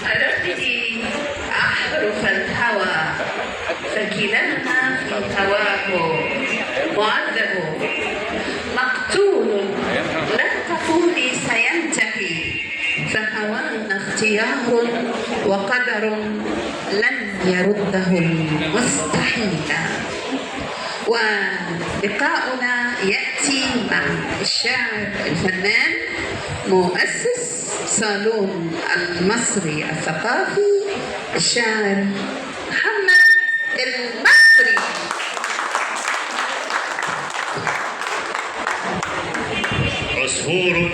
أردت أحرف الهوى فكلانا في هواه معذب مقتول لا تقولي سينتهي فهوانا اختيار وقدر لن يرده المستحيل. ولقاؤنا يأتي مع الشاعر الفنان مؤسس صالون المصري الثقافي الشاعر محمد المصري. عصفور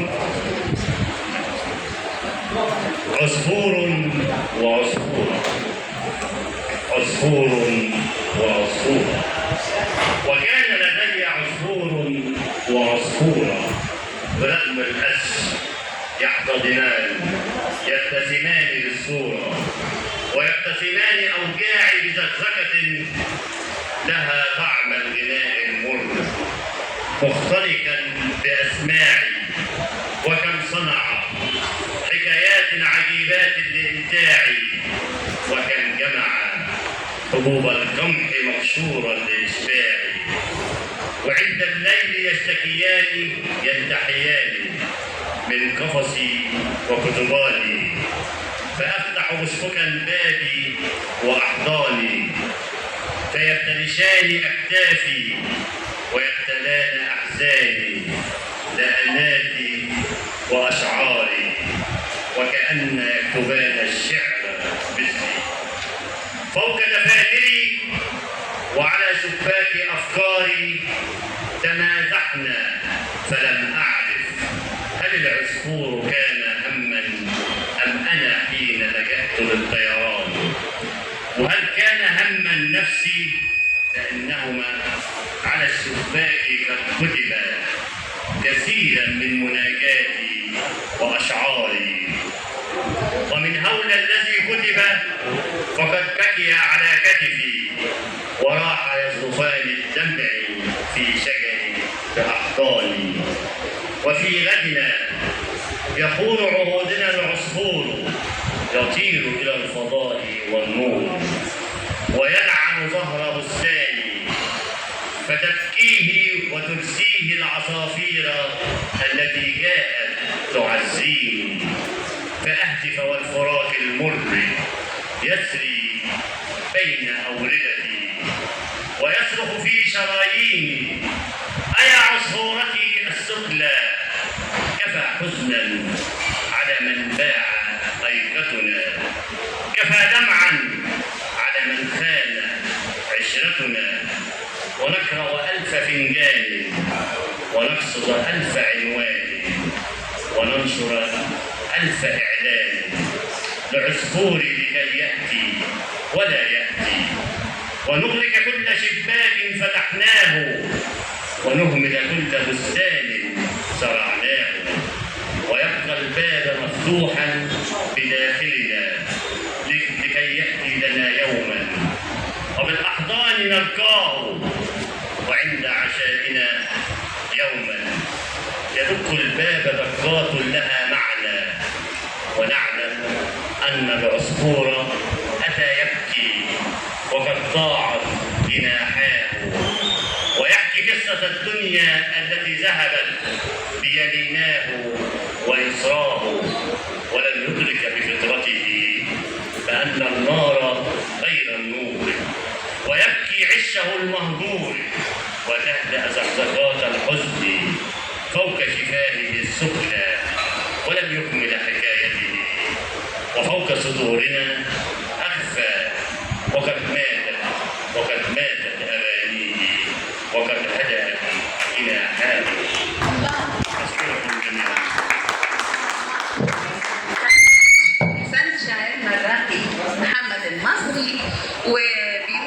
وعصفورة، عصفور وعصفورة، وكان لدي عصفور وعصفورة برغم الأس يحتضنان يبتسمان بالصورة ويبتسمان أوجاعي بزكزكة لها طعم الغناء المر مختلقا بأسماعي وكم صنع حكايات عجيبات لإمتاعي وكم جمع حبوب القمح مقشورا لإشباعي وعند الليل يشتكيان ينتحيان من قفصي وكتباني فأفتح مسفكا بابي وأحضاني فيفترشان أكتافي ويختلان أحزاني لأناتي وأشعاري وكأن يكتبان الشعر مثلي فوق دفاتري وعلى شباك أفكاري تمازحنا فلم أعرف هل العصفور كان هما أم أنا حين لجأت للطيران وهل كان هما نفسي لأنهما على الشباك قد كتبا كثيرا من مناجاتي وأشعاري ومن هول الذي كتب فقد بكي على كتفي وراح يصرفان الدمع في شجري بأحضاني وفي غدنا يخون عهودنا العصفور يطير إلى الفضاء والنور ويلعن ظهر بستاني فتبكيه وترسيه العصافير التي جاءت تعزيني فأهتف والفراق المر يسري بين أوردتي ويصرخ في شراييني أيا عصفورتي السفلى كفى حزنا على من باع أيكتنا كفى دمعا على من خان عشرتنا ونكره ألف فنجان ونقصد ألف عنوان وننشر ألف إعلان لعصفور لكي يأتي ولا يأتي ونغلق كل شباك فتحناه ونهمل كل بستان زرعناه ويبقى الباب مفتوحا بداخلنا لكي يأتي لنا يوما وبالأحضان نلقاه وعند عشائنا يوما يدق الباب دقات لها معنى ونعلم أن العصفور أتى يبكي وقد ضاعت جناحاه ويحكي قصة الدنيا التي ذهبت بيميناه ويسراه ولم يدرك بفطرته بأن النار غير النور ويبكي عشه المهجور وتهدأ زقزقات الحزن فوق شفاهه السفلى ولم يكمل حكايته وفوق صدورنا أخفى وقد